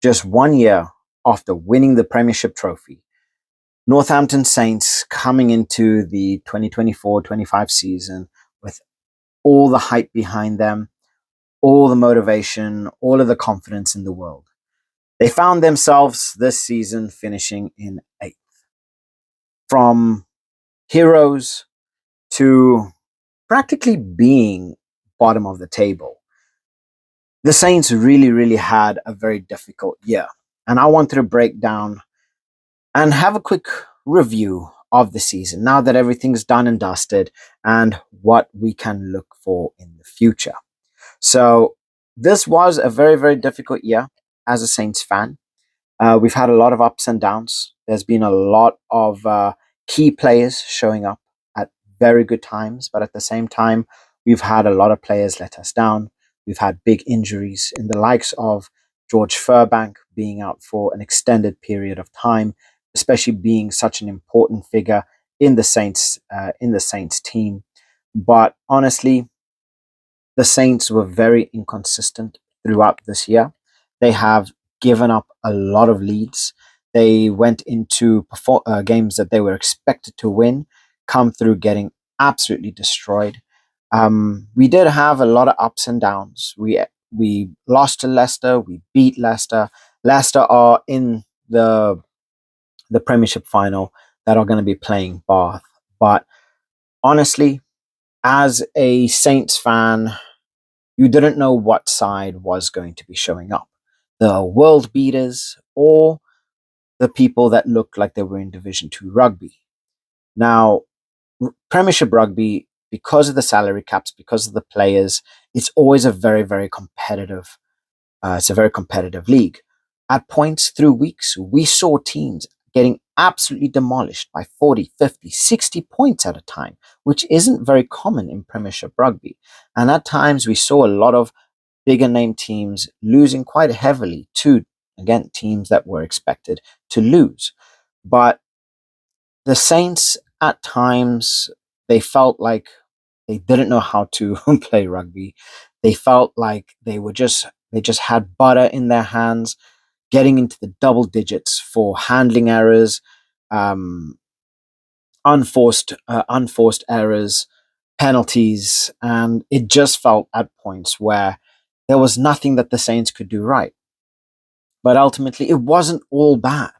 Just 1 year after winning the Premiership trophy, Northampton Saints coming into the 2024-25 season with all the hype behind them, all the motivation, all of the confidence in the world. They found themselves this season finishing in 8th. From heroes to practically being bottom of the table, the Saints really, really had a very difficult year. And I wanted to break down and have a quick review of the season now that everything's done and dusted and what we can look for in the future. So, this was a very, very difficult year as a Saints fan. We've had a lot of ups and downs. There's been a lot of key players showing up at very good times, but at the same time, we've had a lot of players let us down. We've had big injuries in the likes of George Furbank being out for an extended period of time, especially being such an important figure in the Saints team. But honestly, the Saints were very inconsistent throughout this year. They have given up a lot of leads. They went into games that they were expected to win, come through getting absolutely destroyed. We did have a lot of ups and downs. We lost to Leicester. We beat Leicester. Leicester are in the Premiership final that are going to be playing Bath. But honestly, as a Saints fan, you didn't know what side was going to be showing up, the world beaters or the people that looked like they were in Division 2 rugby. Now, Premiership Rugby, because of the salary caps, because of the players, it's always a very, very competitive. It's a very competitive league. At points through weeks, we saw teams getting absolutely demolished by 40, 50, 60 points at a time, which isn't very common in Premiership Rugby. And at times, we saw a lot of bigger name teams losing quite heavily to, again, teams that were expected to lose. But the Saints, at times, they felt like they didn't know how to play rugby. They felt like they just had butter in their hands, getting into the double digits for handling errors, um, unforced errors, penalties, and it just felt at points where there was nothing that the Saints could do right. But ultimately, it wasn't all bad.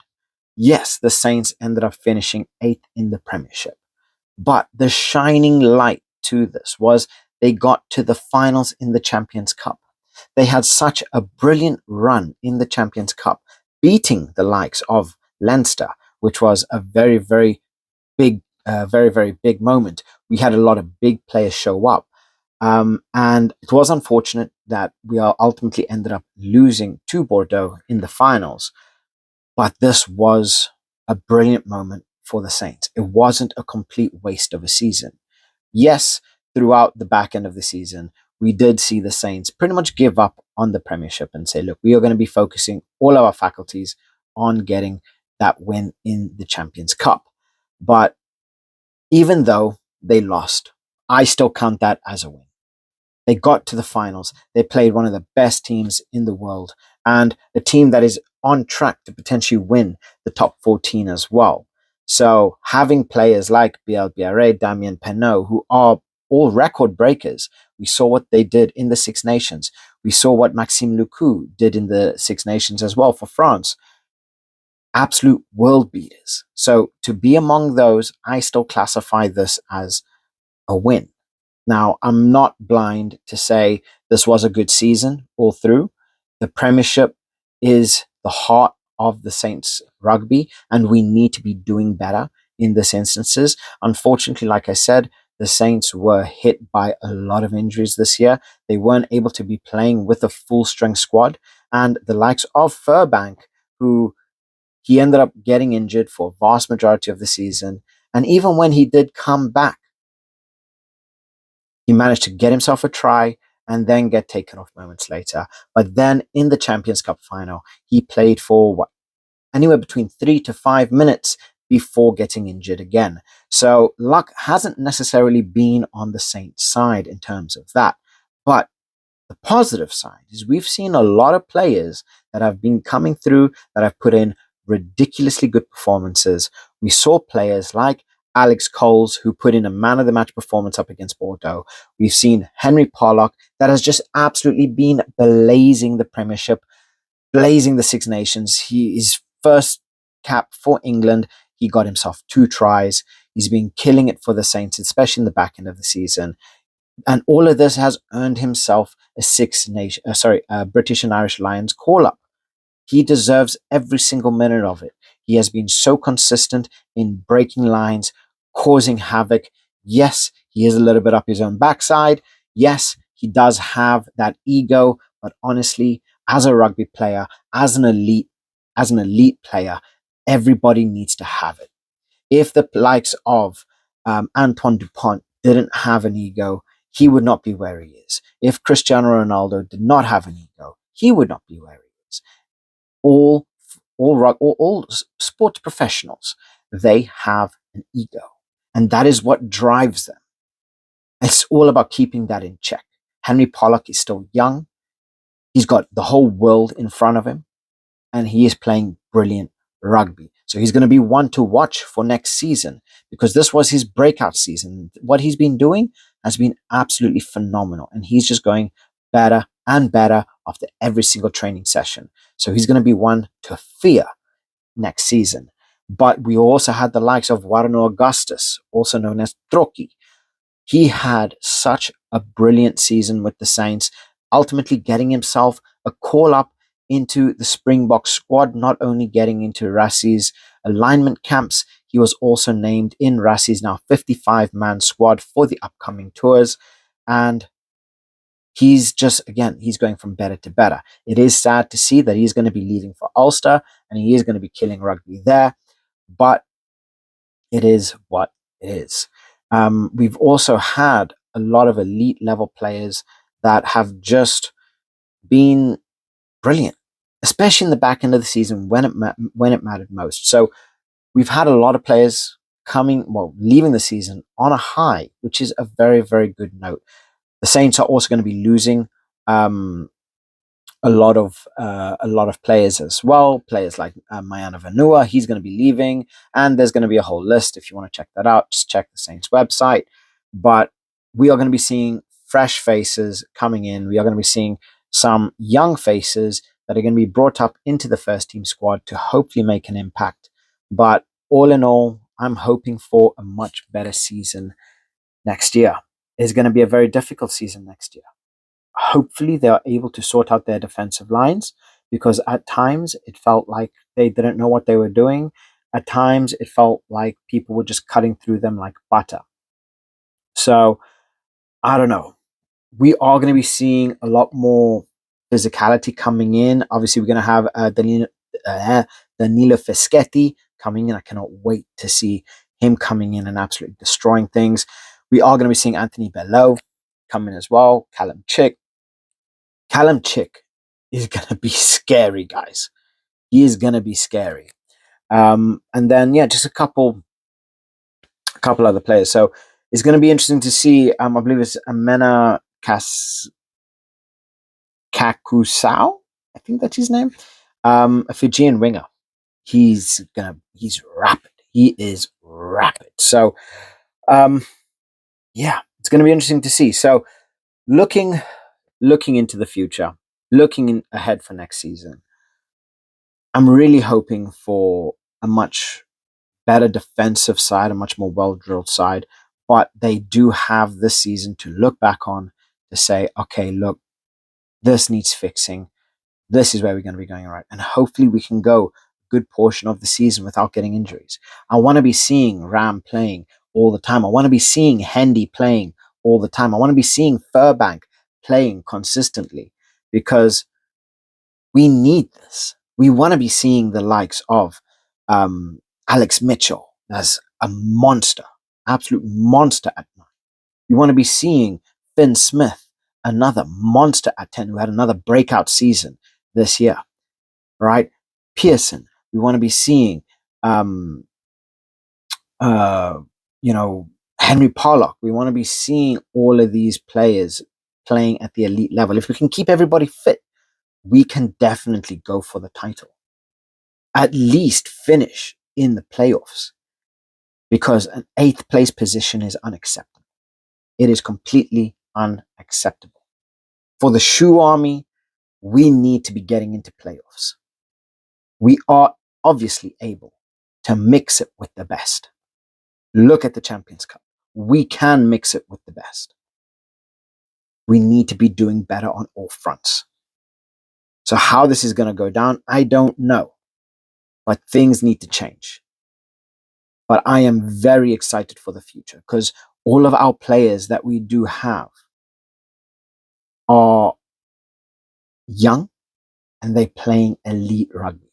Yes, the Saints ended up finishing 8th in the Premiership. But the shining light to this was they got to the finals in the Champions Cup. They had such a brilliant run in the Champions Cup, beating the likes of Leinster, which was a very, very, very big moment. We had a lot of big players show up. And it was unfortunate that we ultimately ended up losing to Bordeaux in the finals. But this was a brilliant moment for the Saints. It wasn't a complete waste of a season. Yes, throughout the back end of the season, we did see the Saints pretty much give up on the Premiership and say, look, we are going to be focusing all our faculties on getting that win in the Champions Cup. But even though they lost, I still count that as a win. They got to the finals. They played one of the best teams in the world and the team that is on track to potentially win the top 14 as well. So having players like Biel Biarre, Damien Penaud, who are all record breakers, we saw what they did in the Six Nations. We saw what Maxime Lucu did in the Six Nations as well for France. Absolute world beaters. So to be among those, I still classify this as a win. Now, I'm not blind to say this was a good season all through. The Premiership is the heart of the Saints rugby, and we need to be doing better in this instances. Unfortunately, like I said, the Saints were hit by a lot of injuries this year. They weren't able to be playing with a full strength squad, and the likes of Furbank, who he ended up getting injured for a vast majority of the season. And even when he did come back, he managed to get himself a try and then get taken off moments later. But then in the Champions Cup final, he played for anywhere between 3 to 5 minutes before getting injured again. So luck hasn't necessarily been on the Saints' side in terms of that. But The positive side is we've seen a lot of players that have been coming through that have put in ridiculously good performances. We saw players like Alex Coles, who put in a man of the match performance up against Bordeaux. We've seen Henry Pollock, that has just absolutely been blazing the Premiership, blazing the Six Nations. His first cap for England, he got himself 2 tries. He's been killing it for the Saints, especially in the back end of the season. And all of this has earned himself a British and Irish Lions call up. He deserves every single minute of it. He has been so consistent in breaking lines, causing havoc. Yes, he is a little bit up his own backside. Yes, he does have that ego, but honestly, as a rugby player, as an elite player, everybody needs to have it. If the likes of Antoine Dupont didn't have an ego, he would not be where he is. If Cristiano Ronaldo did not have an ego, he would not be where he is. All sports professionals, they have an ego, and that is what drives them. It's all about keeping that in check. Henry Pollock is still young. He's got the whole world in front of him, and he is playing brilliant rugby. So he's going to be one to watch for next season, because this was his breakout season. What he's been doing has been absolutely phenomenal, and he's just going better and better after every single training session. So he's going to be one to fear next season. But we also had the likes of Warno Augustus, also known as Troki. He had such a brilliant season with the Saints, ultimately getting himself a call up into the Springbok squad, not only getting into Rassie's alignment camps, he was also named in Rassie's now 55-man squad for the upcoming tours. And he's just, again, he's going from better to better. It is sad to see that he's going to be leaving for Ulster and he is going to be killing rugby there, but it is what it is. We've also had a lot of elite level players that have just been brilliant, especially in the back end of the season when it mattered most. So we've had a lot of players leaving the season on a high, which is a very, very good note. The Saints are also going to be losing a lot of players as well. Players like Mayana Vanua, he's going to be leaving, and there's going to be a whole list. If you want to check that out, just check the Saints website. But we are going to be seeing fresh faces coming in. We are going to be seeing some young faces that are going to be brought up into the first team squad to hopefully make an impact. But all in all, I'm hoping for a much better season next year. It's going to be a very difficult season next year. Hopefully they are able to sort out their defensive lines, because at times it felt like they didn't know what they were doing. At times it felt like people were just cutting through them like butter. So I don't know. We are going to be seeing a lot more physicality coming in. Obviously, we're going to have Danilo Fischetti coming in. I cannot wait to see him coming in and absolutely destroying things. We are going to be seeing Anthony Belleau come in as well. Callum Chick is going to be scary, guys. He is going to be scary. And then, yeah, just a couple other players. So it's going to be interesting to see. I believe it's Amena Kakusau. I think that's his name. A Fijian winger. He's rapid. He is rapid. So, yeah, it's going to be interesting to see. So, looking into the future, ahead for next season, I'm really hoping for a much better defensive side, a much more well-drilled side. But they do have this season to look back on to say, okay, look, this needs fixing. This is where we're going to be going right. And hopefully we can go a good portion of the season without getting injuries. I want to be seeing Ram playing all the time. I want to be seeing Hendy playing all the time. I want to be seeing Furbank playing consistently, because we need this. We want to be seeing the likes of Alex Mitchell as a monster, absolute monster at 9. We want to be seeing Finn Smith, another monster at 10, who had another breakout season this year, right? Pearson, we want to be seeing, Henry Pollock. We want to be seeing all of these players playing at the elite level, if we can keep everybody fit, we can definitely go for the title. At least finish in the playoffs, because an 8th place position is unacceptable. It is completely unacceptable. For the Shoe Army, we need to be getting into playoffs. We are obviously able to mix it with the best. Look at the Champions Cup. We can mix it with the best. We need to be doing better on all fronts. So how this is going to go down, I don't know. But things need to change. But I am very excited for the future, because all of our players that we do have are young and they're playing elite rugby.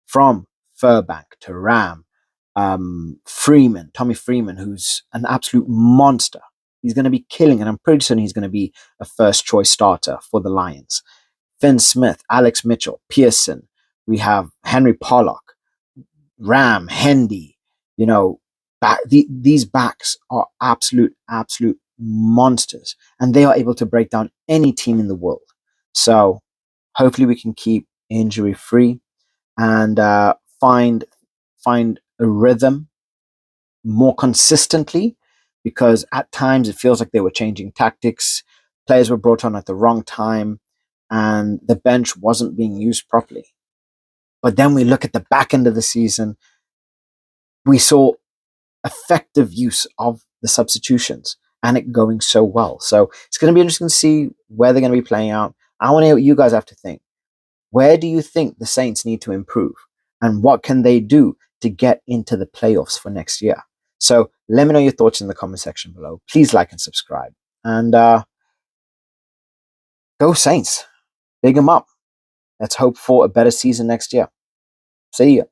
From Furbank to Ram, Freeman, Tommy Freeman, who's an absolute monster. He's going to be killing, and I'm pretty certain he's going to be a first choice starter for the Lions. Finn Smith, Alex Mitchell, Pearson. We have Henry Pollock, Ram, Hendy. You know, these backs are absolute monsters, and they are able to break down any team in the world. So hopefully we can keep injury free and find a rhythm more consistently, because at times it feels like they were changing tactics. Players were brought on at the wrong time, and the bench wasn't being used properly. But then we look at the back end of the season, we saw effective use of the substitutions and it going so well. So it's going to be interesting to see where they're going to be playing out. I want to hear what you guys have to think. Where do you think the Saints need to improve? And what can they do to get into the playoffs for next year? So let me know your thoughts in the comment section below. Please like and subscribe. And go Saints. Big them up. Let's hope for a better season next year. See ya.